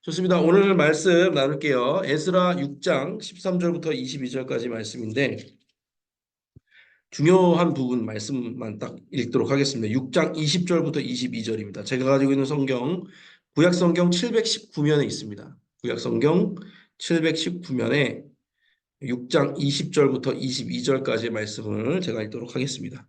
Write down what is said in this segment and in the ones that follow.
좋습니다. 오늘 말씀 나눌게요. 에스라 6장 13절부터 22절까지 말씀인데 중요한 부분 말씀만 딱 읽도록 하겠습니다. 6장 20절부터 22절입니다. 제가 가지고 있는 성경 구약 성경 719면에 있습니다. 구약 성경 719면에 6장 20절부터 22절까지의 말씀을 제가 읽도록 하겠습니다.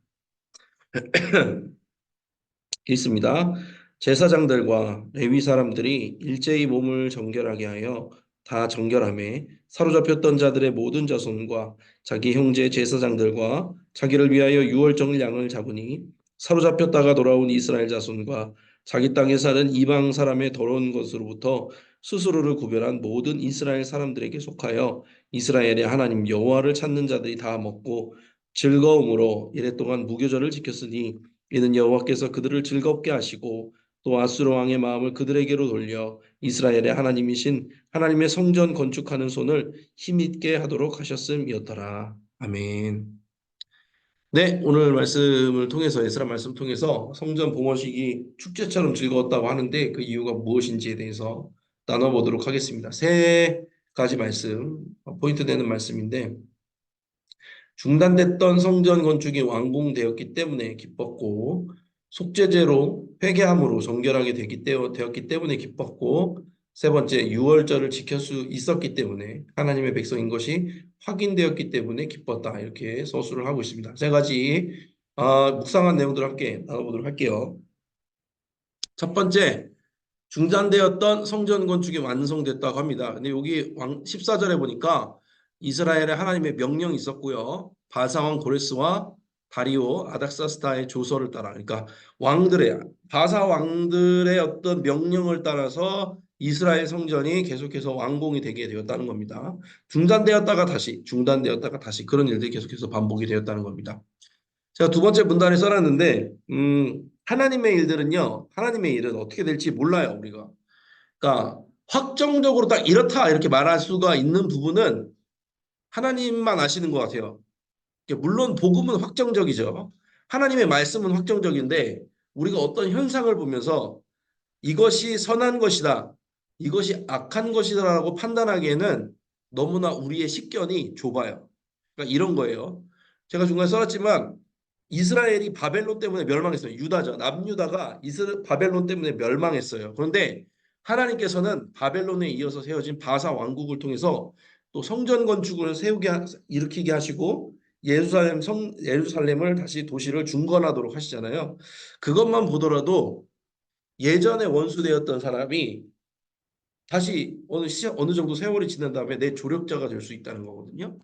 있습니다. 제사장들과 레위 사람들이 일제히 몸을 정결하게 하여 다 정결함에 사로잡혔던 자들의 모든 자손과 자기 형제 제사장들과 자기를 위하여 유월절 양을 잡으니 사로잡혔다가 돌아온 이스라엘 자손과 자기 땅에 사는 이방 사람의 더러운 것으로부터 스스로를 구별한 모든 이스라엘 사람들에게 속하여 이스라엘의 하나님 여호와를 찾는 자들이 다 먹고 즐거움으로 이랫동안 무교절을 지켰으니 이는 여호와께서 그들을 즐겁게 하시고 또 아수르 왕의 마음을 그들에게로 돌려 이스라엘의 하나님이신 하나님의 성전 건축하는 손을 힘있게 하도록 하셨음이었더라. 아멘. 네, 오늘 말씀을 통해서 에스라 말씀 통해서 성전 봉헌식이 축제처럼 즐거웠다고 하는데 그 이유가 무엇인지에 대해서 나눠보도록 하겠습니다. 세 가지 말씀, 포인트 되는 말씀인데 중단됐던 성전 건축이 완공되었기 때문에 기뻤고 속죄제로 회개함으로 정결하게 되었기 때문에 기뻤고 세 번째 유월절을 지킬 수 있었기 때문에 하나님의 백성인 것이 확인되었기 때문에 기뻤다. 이렇게 서술을 하고 있습니다. 세 가지 묵상한 내용들을 함께 나눠보도록 할게요. 첫 번째, 중단되었던 성전 건축이 완성됐다고 합니다. 근데 여기 14절에 보니까 이스라엘에 하나님의 명령이 있었고요. 바사왕 고레스와 다리오 아닥사스다의 조서를 따라, 그러니까 바사 왕들의 어떤 명령을 따라서 이스라엘 성전이 계속해서 완공이 되게 되었다는 겁니다. 중단되었다가 다시 그런 일들이 계속해서 반복이 되었다는 겁니다. 제가 두 번째 문단에 써놨는데 하나님의 일은 어떻게 될지 몰라요, 우리가. 그러니까 확정적으로 딱 이렇다 이렇게 말할 수가 있는 부분은 하나님만 아시는 것 같아요. 물론 복음은 확정적이죠. 하나님의 말씀은 확정적인데 우리가 어떤 현상을 보면서 이것이 선한 것이다, 이것이 악한 것이다라고 판단하기에는 너무나 우리의 식견이 좁아요. 그러니까 이런 거예요. 제가 중간에 써놨지만 이스라엘이 바벨론 때문에 멸망했어요. 유다죠. 남유다가 바벨론 때문에 멸망했어요. 그런데 하나님께서는 바벨론에 이어서 세워진 바사 왕국을 통해서 또 성전 건축을 일으키게 하시고 예루살렘을 다시 도시를 중건하도록 하시잖아요. 그것만 보더라도 예전에 원수되었던 사람이 다시 어느 정도 세월이 지난 다음에 내 조력자가 될 수 있다는 거거든요.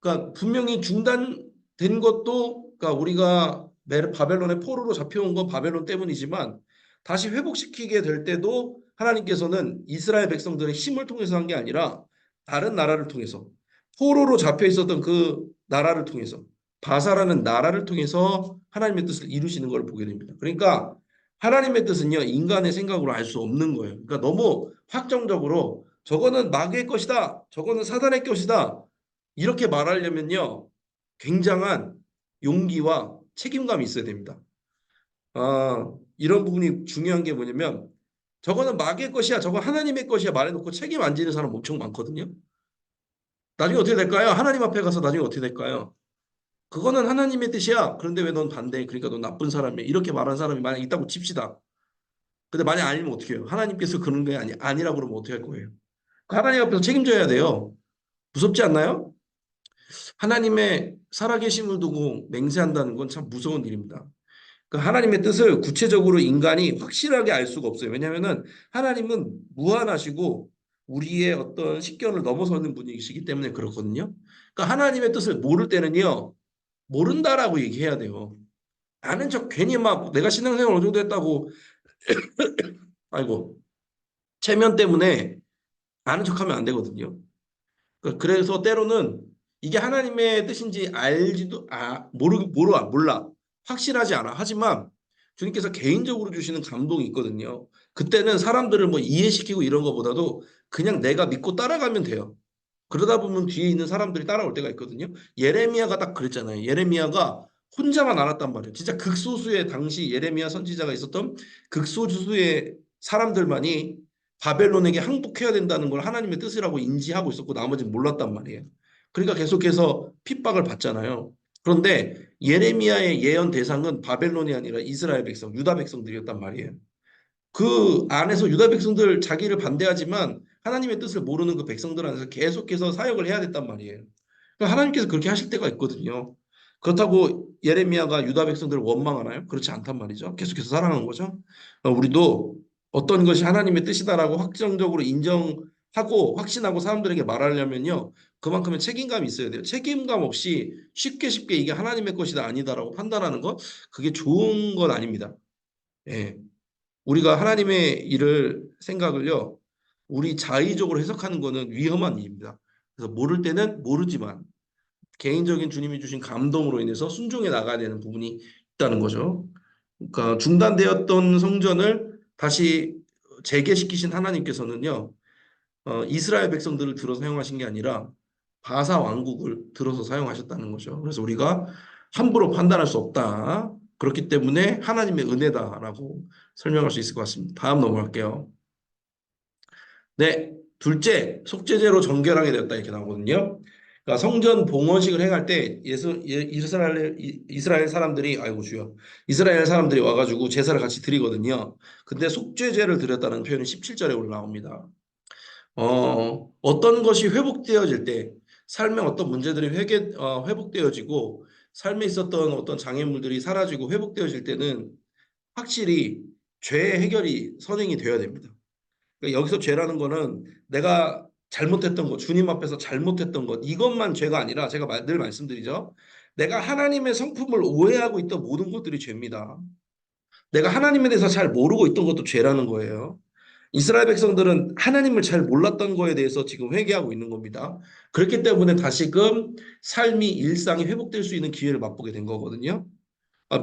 그러니까 분명히 중단된 것도 그러니까 우리가 바벨론의 포로로 잡혀온 건 바벨론 때문이지만 다시 회복시키게 될 때도 하나님께서는 이스라엘 백성들의 힘을 통해서 한 게 아니라 다른 나라를 통해서 포로로 잡혀 있었던 그 나라를 통해서 바사라는 나라를 통해서 하나님의 뜻을 이루시는 걸 보게 됩니다. 그러니까 하나님의 뜻은요 인간의 생각으로 알 수 없는 거예요. 그러니까 너무 확정적으로 저거는 마귀의 것이다, 저거는 사단의 것이다 이렇게 말하려면요 굉장한 용기와 책임감이 있어야 됩니다. 이런 부분이 중요한 게 뭐냐면 저거는 마귀의 것이야, 저거 하나님의 것이야 말해놓고 책임 안 지는 사람 엄청 많거든요. 나중에 어떻게 될까요? 하나님 앞에 가서 나중에 어떻게 될까요? 그거는 하나님의 뜻이야. 그런데 왜 넌 반대? 그러니까 넌 나쁜 사람이야. 이렇게 말하는 사람이 만약 있다고 칩시다. 근데 만약 아니면 어떻게 해요? 하나님께서 그런 게 아니라고 그러면 어떻게 할 거예요? 하나님 앞에서 책임져야 돼요. 무섭지 않나요? 하나님의 살아계심을 두고 맹세한다는 건 참 무서운 일입니다. 그 하나님의 뜻을 구체적으로 인간이 확실하게 알 수가 없어요. 왜냐하면은 하나님은 무한하시고 우리의 어떤 식견을 넘어서는 분이시기 때문에 그렇거든요. 그러니까 하나님의 뜻을 모를 때는요, 모른다라고 얘기해야 돼요. 아는 척 괜히 막 내가 신앙생활 어느 정도 했다고 아이고 체면 때문에 아는 척하면 안 되거든요. 그래서 때로는 이게 하나님의 뜻인지 알지도 몰라 확실하지 않아. 하지만 주님께서 개인적으로 주시는 감동이 있거든요. 그때는 사람들을 뭐 이해시키고 이런 것보다도 그냥 내가 믿고 따라가면 돼요. 그러다 보면 뒤에 있는 사람들이 따라올 때가 있거든요. 예레미야가 딱 그랬잖아요. 예레미야가 혼자만 알았단 말이에요. 진짜 극소수의 당시 예레미야 선지자가 있었던 극소수의 사람들만이 바벨론에게 항복해야 된다는 걸 하나님의 뜻이라고 인지하고 있었고 나머지는 몰랐단 말이에요. 그러니까 계속해서 핍박을 받잖아요. 그런데 예레미야의 예언 대상은 바벨론이 아니라 이스라엘 백성, 유다 백성들이었단 말이에요. 그 안에서 유다 백성들 자기를 반대하지만 하나님의 뜻을 모르는 그 백성들 안에서 계속해서 사역을 해야 됐단 말이에요. 그러니까 하나님께서 그렇게 하실 때가 있거든요. 그렇다고 예레미야가 유다 백성들을 원망하나요? 그렇지 않단 말이죠. 계속해서 살아가는 거죠. 우리도 어떤 것이 하나님의 뜻이다라고 확정적으로 인정하고 확신하고 사람들에게 말하려면요. 그만큼의 책임감이 있어야 돼요. 책임감 없이 쉽게 쉽게 이게 하나님의 것이다 아니다라고 판단하는 것 그게 좋은 건 아닙니다. 예. 우리가 하나님의 일을 생각을요. 우리 자의적으로 해석하는 거는 위험한 일입니다. 그래서 모를 때는 모르지만 개인적인 주님이 주신 감동으로 인해서 순종해 나가야 되는 부분이 있다는 거죠. 그러니까 중단되었던 성전을 다시 재개시키신 하나님께서는요. 이스라엘 백성들을 들어 사용하신 게 아니라 바사 왕국을 들어서 사용하셨다는 거죠. 그래서 우리가 함부로 판단할 수 없다. 그렇기 때문에 하나님의 은혜다라고 설명할 수 있을 것 같습니다. 다음 넘어갈게요. 네, 둘째, 속죄제로 정결하게 되었다 이렇게 나오거든요. 그러니까 성전 봉헌식을 행할 때 이스라엘 사람들이 아이고 주여 이스라엘 사람들이 와가지고 제사를 같이 드리거든요. 근데 속죄제를 드렸다는 표현이 17절에 올라옵니다. 어떤 것이 회복되어질 때 삶의 어떤 문제들이 회복되어지고 삶에 있었던 어떤 장애물들이 사라지고 회복되어질 때는 확실히 죄의 해결이 선행이 되어야 됩니다. 그러니까 여기서 죄라는 거는 내가 잘못했던 것, 주님 앞에서 잘못했던 것, 이것만 죄가 아니라 제가 늘 말씀드리죠. 내가 하나님의 성품을 오해하고 있던 모든 것들이 죄입니다. 내가 하나님에 대해서 잘 모르고 있던 것도 죄라는 거예요. 이스라엘 백성들은 하나님을 잘 몰랐던 거에 대해서 지금 회개하고 있는 겁니다. 그렇기 때문에 다시금 삶이 일상이 회복될 수 있는 기회를 맛보게 된 거거든요.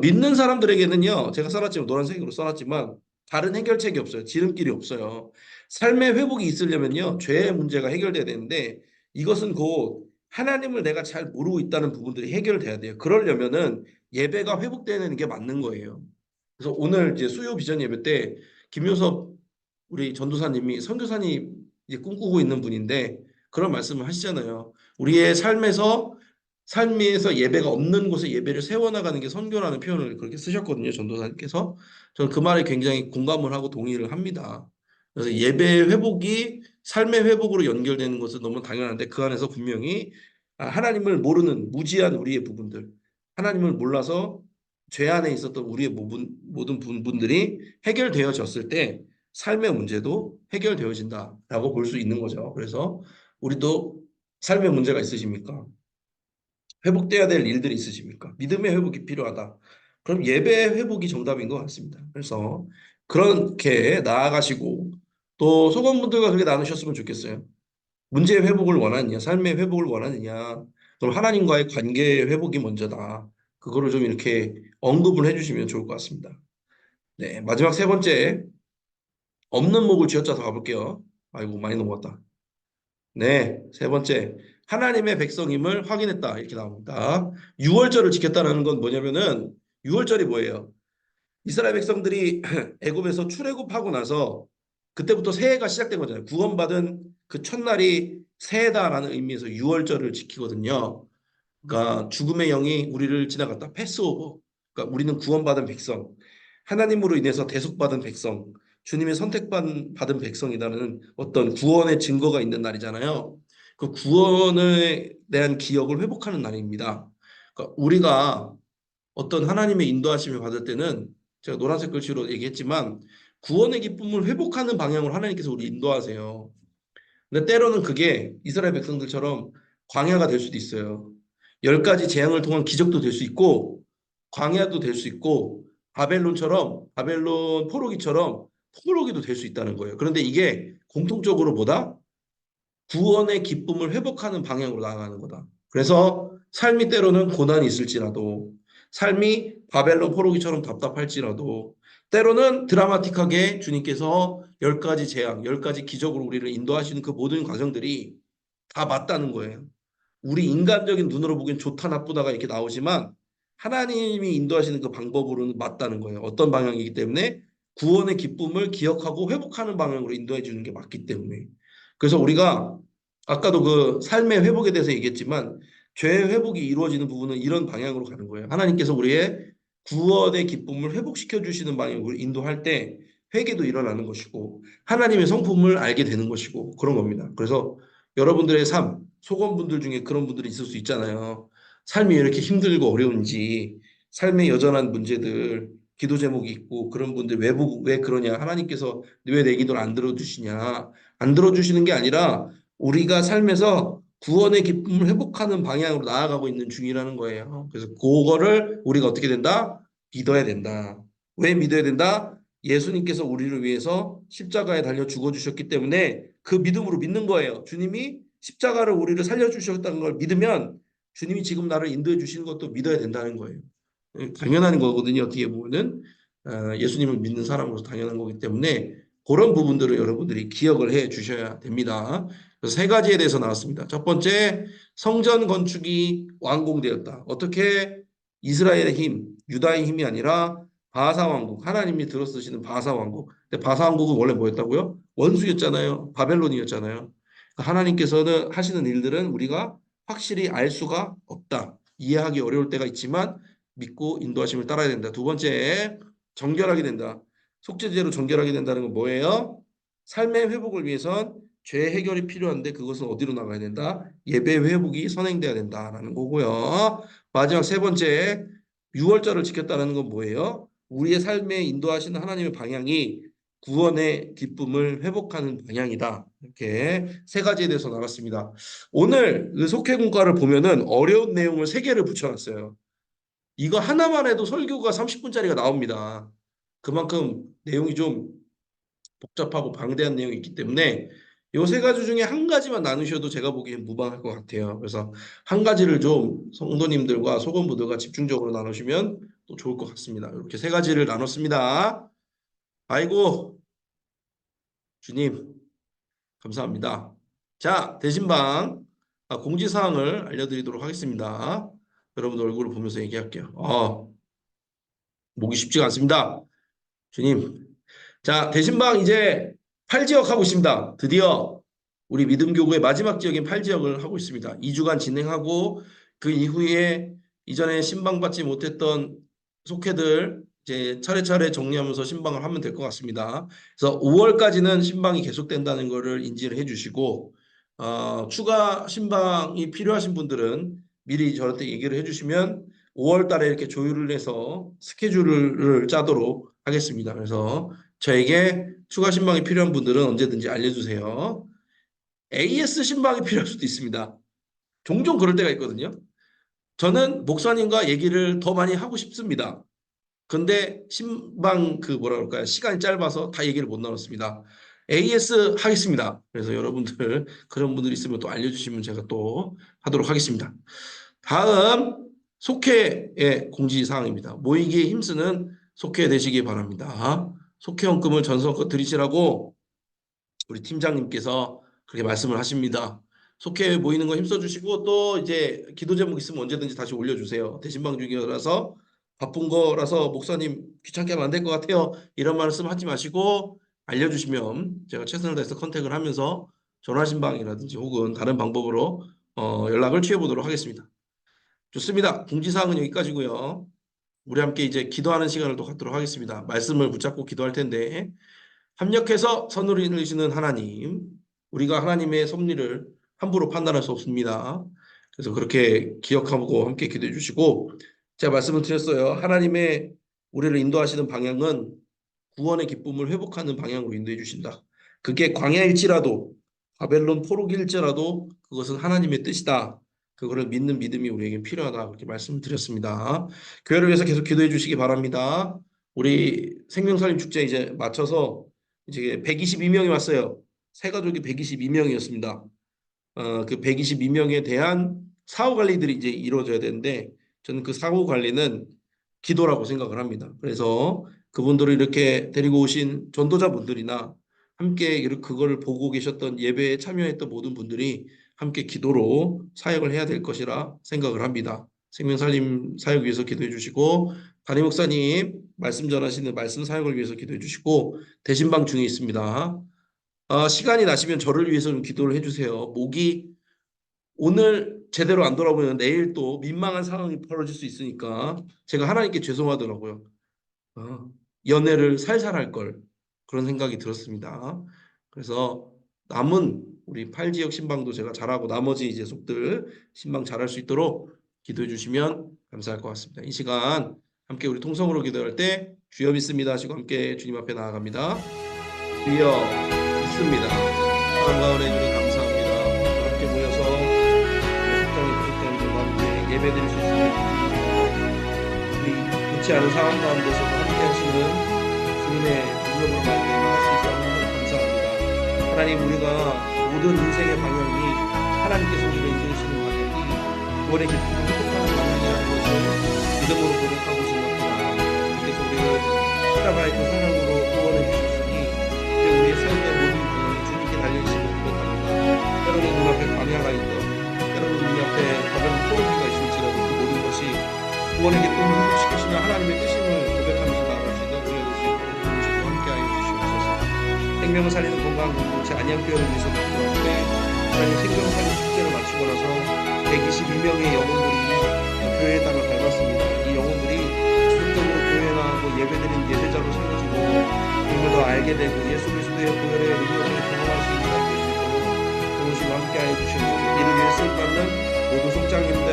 믿는 사람들에게는요, 제가 써놨지만 노란색으로 써놨지만 다른 해결책이 없어요. 지름길이 없어요. 삶의 회복이 있으려면요, 죄의 문제가 해결돼야 되는데 이것은 곧 하나님을 내가 잘 모르고 있다는 부분들이 해결돼야 돼요. 그러려면은 예배가 회복되는 게 맞는 거예요. 그래서 오늘 이제 수요 비전 예배 때 김효섭 우리 전도사님이 선교사님 이제 꿈꾸고 있는 분인데 그런 말씀을 하시잖아요. 우리의 삶에서 예배가 없는 곳에 예배를 세워나가는 게 선교라는 표현을 그렇게 쓰셨거든요. 전도사님께서. 저는 그 말에 굉장히 공감을 하고 동의를 합니다. 그래서 예배 회복이 삶의 회복으로 연결되는 것은 너무 당연한데 그 안에서 분명히 하나님을 모르는 무지한 우리의 부분들, 하나님을 몰라서 죄 안에 있었던 우리의 모든 부분들이 해결되어졌을 때 삶의 문제도 해결되어진다라고 볼 수 있는 거죠. 그래서 우리도 삶의 문제가 있으십니까? 회복돼야 될 일들이 있으십니까? 믿음의 회복이 필요하다. 그럼 예배 회복이 정답인 것 같습니다. 그래서 그렇게 나아가시고 또 소관분들과 그렇게 나누셨으면 좋겠어요. 문제의 회복을 원하느냐, 삶의 회복을 원하느냐, 그럼 하나님과의 관계 회복이 먼저다. 그거를 좀 이렇게 언급을 해주시면 좋을 것 같습니다. 네, 마지막 세 번째, 없는 목을 쥐어짜서 가볼게요. 아이고, 많이 넘어갔다. 네, 세 번째, 하나님의 백성임을 확인했다. 이렇게 나옵니다. 유월절을 지켰다는 건 뭐냐면은, 유월절이 뭐예요? 이스라엘 백성들이 애굽에서 출애굽하고 나서 그때부터 새해가 시작된 거잖아요. 구원받은 그 첫날이 새해다라는 의미에서 유월절을 지키거든요. 그러니까 죽음의 영이 우리를 지나갔다. 패스오버. 그러니까 우리는 구원받은 백성, 하나님으로 인해서 대속받은 백성, 주님의 선택받은 백성이라는 어떤 구원의 증거가 있는 날이잖아요. 그 구원에 대한 기억을 회복하는 날입니다. 그러니까 우리가 어떤 하나님의 인도하심을 받을 때는 제가 노란색 글씨로 얘기했지만 구원의 기쁨을 회복하는 방향으로 하나님께서 우리 인도하세요. 근데 때로는 그게 이스라엘 백성들처럼 광야가 될 수도 있어요. 10가지 재앙을 통한 기적도 될 수 있고 광야도 될 수 있고 바벨론 포로기처럼 포로기도 될 수 있다는 거예요. 그런데 이게 공통적으로 보다 구원의 기쁨을 회복하는 방향으로 나아가는 거다. 그래서 삶이 때로는 고난이 있을지라도 삶이 바벨론 포로기처럼 답답할지라도 때로는 드라마틱하게 주님께서 10가지 재앙, 10가지 기적으로 우리를 인도하시는 그 모든 과정들이 다 맞다는 거예요. 우리 인간적인 눈으로 보기엔 좋다 나쁘다가 이렇게 나오지만 하나님이 인도하시는 그 방법으로는 맞다는 거예요. 어떤 방향이기 때문에 구원의 기쁨을 기억하고 회복하는 방향으로 인도해 주는 게 맞기 때문에. 그래서 우리가 아까도 그 삶의 회복에 대해서 얘기했지만 죄의 회복이 이루어지는 부분은 이런 방향으로 가는 거예요. 하나님께서 우리의 구원의 기쁨을 회복시켜 주시는 방향으로 인도할 때 회개도 일어나는 것이고 하나님의 성품을 알게 되는 것이고 그런 겁니다. 그래서 여러분들의 삶, 소건분들 중에 그런 분들이 있을 수 있잖아요. 삶이 왜 이렇게 힘들고 어려운지, 삶의 여전한 문제들, 기도 제목이 있고 그런 분들 왜 그러냐? 하나님께서 왜 내 기도를 안 들어주시냐? 안 들어주시는 게 아니라 우리가 삶에서 구원의 기쁨을 회복하는 방향으로 나아가고 있는 중이라는 거예요. 그래서 그거를 우리가 어떻게 된다? 믿어야 된다. 왜 믿어야 된다? 예수님께서 우리를 위해서 십자가에 달려 죽어주셨기 때문에 그 믿음으로 믿는 거예요. 주님이 십자가를 우리를 살려주셨다는 걸 믿으면 주님이 지금 나를 인도해 주시는 것도 믿어야 된다는 거예요. 당연한 거거든요. 어떻게 보면은 예수님을 믿는 사람으로서 당연한 거기 때문에 그런 부분들을 여러분들이 기억을 해 주셔야 됩니다. 그래서 세 가지에 대해서 나왔습니다. 첫 번째, 성전 건축이 완공되었다. 어떻게 이스라엘의 힘, 유다의 힘이 아니라 바사 왕국, 하나님이 들어쓰시는 바사 왕국. 근데 바사 왕국은 원래 뭐였다고요? 원수였잖아요. 바벨론이었잖아요. 그러니까 하나님께서는 하시는 일들은 우리가 확실히 알 수가 없다. 이해하기 어려울 때가 있지만 믿고 인도하심을 따라야 된다. 두 번째, 정결하게 된다. 속죄제로 정결하게 된다는 건 뭐예요? 삶의 회복을 위해선 죄 해결이 필요한데 그것은 어디로 나가야 된다? 예배 회복이 선행돼야 된다라는 거고요. 마지막 세 번째, 유월절을 지켰다는 건 뭐예요? 우리의 삶에 인도하시는 하나님의 방향이 구원의 기쁨을 회복하는 방향이다. 이렇게 세 가지에 대해서 나눴습니다. 오늘 그 속회공과를 보면은 어려운 내용을 세 개를 붙여놨어요. 이거 하나만 해도 설교가 30분짜리가 나옵니다. 그만큼 내용이 좀 복잡하고 방대한 내용이 있기 때문에 요 세 가지 중에 한 가지만 나누셔도 제가 보기엔 무방할 것 같아요. 그래서 한 가지를 좀 성도님들과 소건부들과 집중적으로 나누시면 또 좋을 것 같습니다. 이렇게 세 가지를 나눴습니다. 아이고, 주님, 감사합니다. 자, 대신방 공지사항을 알려드리도록 하겠습니다. 여러분들 얼굴을 보면서 얘기할게요. 목이 쉽지가 않습니다. 주님. 자, 대신방 이제 8지역 하고 있습니다. 드디어 우리 믿음교구의 마지막 지역인 8지역을 하고 있습니다. 2주간 진행하고 그 이후에 이전에 신방받지 못했던 속회들 이제 차례차례 정리하면서 신방을 하면 될 것 같습니다. 그래서 5월까지는 신방이 계속된다는 것을 인지를 해주시고 추가 신방이 필요하신 분들은 미리 저한테 얘기를 해주시면 5월 달에 이렇게 조율을 해서 스케줄을 짜도록 하겠습니다. 그래서 저에게 추가 신방이 필요한 분들은 언제든지 알려주세요. AS 신방이 필요할 수도 있습니다. 종종 그럴 때가 있거든요. 저는 목사님과 얘기를 더 많이 하고 싶습니다. 근데 신방 그 뭐라 그럴까요? 시간이 짧아서 다 얘기를 못 나눴습니다. AS 하겠습니다. 그래서 여러분들 그런 분들 있으면 또 알려주시면 제가 또 하도록 하겠습니다. 다음 속회의 공지사항입니다. 모이기에 힘쓰는 속회 되시기 바랍니다. 속회 헌금을 전성껏 드리시라고 우리 팀장님께서 그렇게 말씀을 하십니다. 속회 모이는 거 힘써주시고 또 이제 기도 제목 있으면 언제든지 다시 올려주세요. 대신방 중이라서 바쁜 거라서 목사님 귀찮게 하면 안 될 것 같아요. 이런 말씀 하지 마시고 알려주시면 제가 최선을 다해서 컨택을 하면서 전화 신방이라든지 혹은 다른 방법으로 연락을 취해보도록 하겠습니다. 좋습니다. 공지사항은 여기까지고요. 우리 함께 이제 기도하는 시간을 또 갖도록 하겠습니다. 말씀을 붙잡고 기도할 텐데 합력해서 선을 이루시는 하나님, 우리가 하나님의 섭리를 함부로 판단할 수 없습니다. 그래서 그렇게 기억하고 함께 기도해 주시고 제가 말씀을 드렸어요. 하나님의 우리를 인도하시는 방향은 구원의 기쁨을 회복하는 방향으로 인도해 주신다. 그게 광야일지라도 바벨론 포로기일지라도 그것은 하나님의 뜻이다. 그거를 믿는 믿음이 우리에게 필요하다. 그렇게 말씀드렸습니다. 교회를 위해서 계속 기도해 주시기 바랍니다. 우리 생명살림 축제 이제 마쳐서 이제 122명이 왔어요. 새 가족이 122명이었습니다. 그 122명에 대한 사후 관리들이 이제 이루어져야 되는데 저는 그 사후 관리는 기도라고 생각을 합니다. 그래서 그분들을 이렇게 데리고 오신 전도자분들이나 함께 이렇게 그거를 보고 계셨던 예배에 참여했던 모든 분들이 함께 기도로 사역을 해야 될 것이라 생각을 합니다. 생명살림 사역 위해서 기도해 주시고 담임 목사님 말씀 전하시는 말씀 사역을 위해서 기도해 주시고 대신방 중에 있습니다. 시간이 나시면 저를 위해서 좀 기도를 해주세요. 목이 오늘 제대로 안 돌아보면 내일 또 민망한 상황이 벌어질 수 있으니까 제가 하나님께 죄송하더라고요. 어, 연애를 살살 할 걸 그런 생각이 들었습니다. 그래서 남은 우리 8지역 신방도 제가 잘하고 나머지 이제 속들 신방 잘할 수 있도록 기도해 주시면 감사할 것 같습니다. 이 시간 함께 우리 통성으로 기도할 때 주여 믿습니다 하시고 함께 주님 앞에 나아갑니다. 주여 믿습니다. 사랑과 은혜 주님 감사합니다. 함께 모여서 속장님 부속장님들과 함께 예배드릴 수 있습니다. 우리 좋지 않은 상황 가운데서도 함께 하시는 주님의 능력으로 말미암아 할 수 있어 하나님 감사합니다. 하나님 우리가 모든 인생의 방향이 하나님께서 우리를 인도하시는 방향이 구원의 기쁨을 회복하는 방향이라는 것을 믿음으로 고백하고 생각합니다. 주님께서 우리를 살아가야 그 사랑으로 구원해 주셨으니 이제 우리의 삶의 모든 방향이 주님께 달려있음을 고백합니다. 때로는 눈앞에 광야가 있던 때로는 눈앞에 가벼운 포로기가 있을지라도 그 모든 것이 구원의 기쁨을 회복시키시는 하나님의 뜻임을 고백하면서 나아갈 수 있는 우리의 모습을 보시고 함께하여 주시옵소서. 생명을 살리는 건강한 공동체 안양교회를 위해서 기도할 때 하나님 생명을 살리는 축제를 마치고 나서 122명의 영혼들이 교회의 땅을 밟았습니다. 이 영혼들이 지속적으로 교회에 나가고 예배드린 예배자로 세워지고 그림을 더 알게 되고 예수 그리스도의 보혈의 능력을 경험할 수 있는 날이 되시도록 도우시고 함께하여 주시옵소서. 이를 위해 쓰임받는 모든 속장님들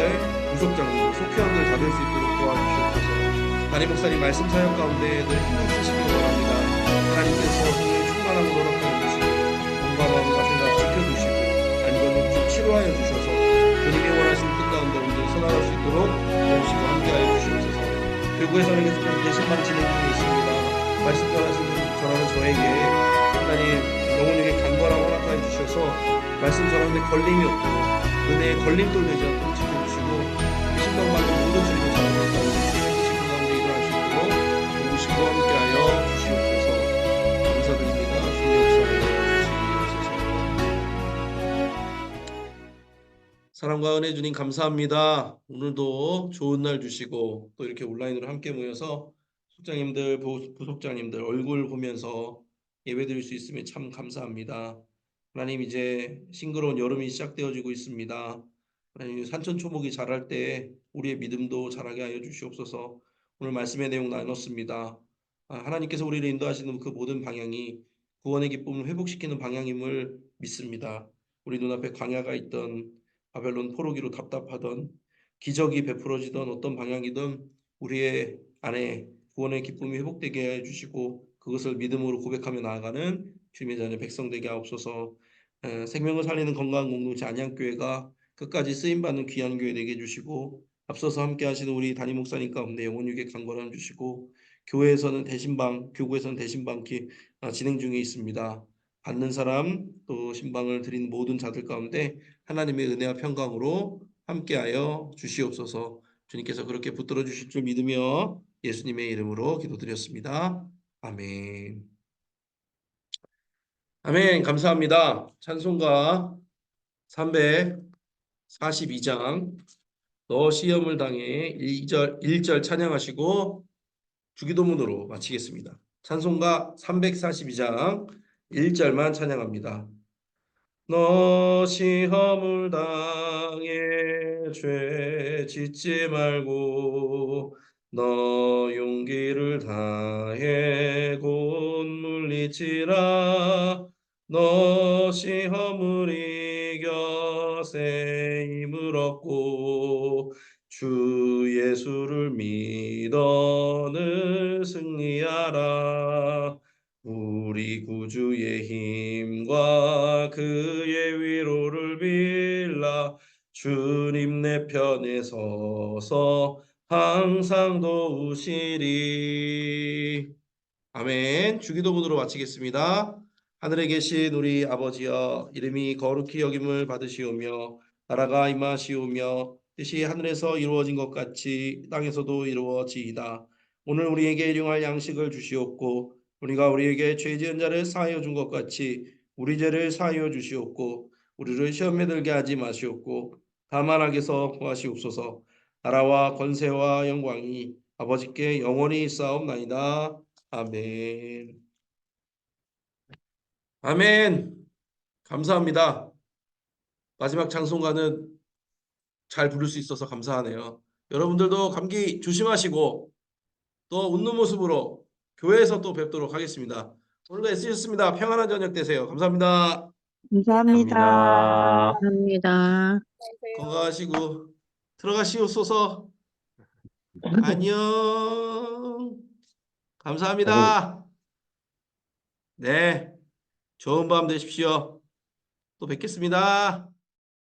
부속장님들 속회원들 다 될 수 있도록 도와주시옵소서. 담임 목사님 말씀 사역 가운데 늘 힘을 쓰시기 원합니다. 하나님께서 성령의 충만함을 허락하여 주시고 몸과 마음과 생각 지켜주시고 안전을 좀 치료하여 주셔서 주님이 원하시는 뜻 가운데 온전히 선언할 수 있도록 도우시고 함께하여 주시옵소서. 교구에서는 계속해서 대신방 진행 중에 있습니다. 말씀 전하는 저에게 하나님 영혼에게 간과함 허락하여 주셔서 말씀 전하는데 걸림이 없고 은혜의 걸림돌 되지 않도록 지켜주시고 신방받는 모든 주님의 자녀들 가운데 주님의 뜻이 그 가운데 일어날 수 있도록 도우시고 함께하여 주시옵소서. 감사드립니다. 주님 역사하여 주시옵소서. 사랑과 은혜 주님 감사합니다. 오늘도 좋은 날 주시고 또 이렇게 온라인으로 함께 모여서 속장님들 부속장님들 얼굴 보면서 예배드릴 수 있으면 참 감사합니다. 하나님 이제 싱그러운 여름이 시작되어지고 있습니다. 하나님 산천초목이 자랄 때 우리의 믿음도 자라게 하여 주시옵소서. 오늘 말씀의 내용 나눴습니다. 하나님께서 우리를 인도하시는 그 모든 방향이 구원의 기쁨을 회복시키는 방향임을 믿습니다. 우리 눈앞에 광야가 있던 바벨론 포로기로 답답하던 기적이 베풀어지던 어떤 방향이든 우리의 안에 구원의 기쁨이 회복되게 해주시고 그것을 믿음으로 고백하며 나아가는 주님의 자녀 백성 되게 하옵소서. 생명을 살리는 건강한 공동체 안양교회가 끝까지 쓰임받는 귀한 교회 되게 해주시고 앞서서 함께 하시는 우리 담임 목사님 가운데 영혼유게 강건함 주시고 교회에서는 대신방, 교구에서는 대신방 진행 중에 있습니다. 받는 사람 또 신방을 드리는 모든 자들 가운데 하나님의 은혜와 평강으로 함께하여 주시옵소서. 주님께서 그렇게 붙들어 주실 줄 믿으며 예수님의 이름으로 기도드렸습니다. 아멘. 아멘. 감사합니다. 찬송가 342장 너 시험을 당해 1절 찬양하시고 주기도문으로 마치겠습니다. 찬송가 342장 1절만 찬양합니다. 너 시험을 당해 죄 짓지 말고 너 용기를 다해 곧 물리치라 너 시험을 이겨 새 힘을 얻고 주 예수를 믿어 늘 승리하라 우리 구주의 힘과 그의 위로를 빌라 주님 내 편에 서서 항상 도우시리. 아멘. 주기도문으로 마치겠습니다. 하늘에 계신 우리 아버지여 이름이 거룩히 여김을 받으시오며 나라가 임하시오며 뜻이 하늘에서 이루어진 것 같이 땅에서도 이루어지이다. 오늘 우리에게 일용할 양식을 주시옵고 우리가 우리에게 죄 지은 자를 사하여 준 것 같이 우리 죄를 사하여 주시옵고 우리를 시험에 들게 하지 마시옵고 다만 악에서 구하시옵소서. 나라와 권세와 영광이 아버지께 영원히 싸움나이다. 아멘. 아멘. 감사합니다. 마지막 찬송가는 잘 부를 수 있어서 감사하네요. 여러분들도 감기 조심하시고 또 웃는 모습으로 교회에서 또 뵙도록 하겠습니다. 오늘도 애쓰셨습니다. 평안한 저녁 되세요. 감사합니다. 감사합니다. 감사합니다. 건강하시고 들어가시옵소서. 안녕. 감사합니다. 네. 좋은 밤 되십시오. 또 뵙겠습니다.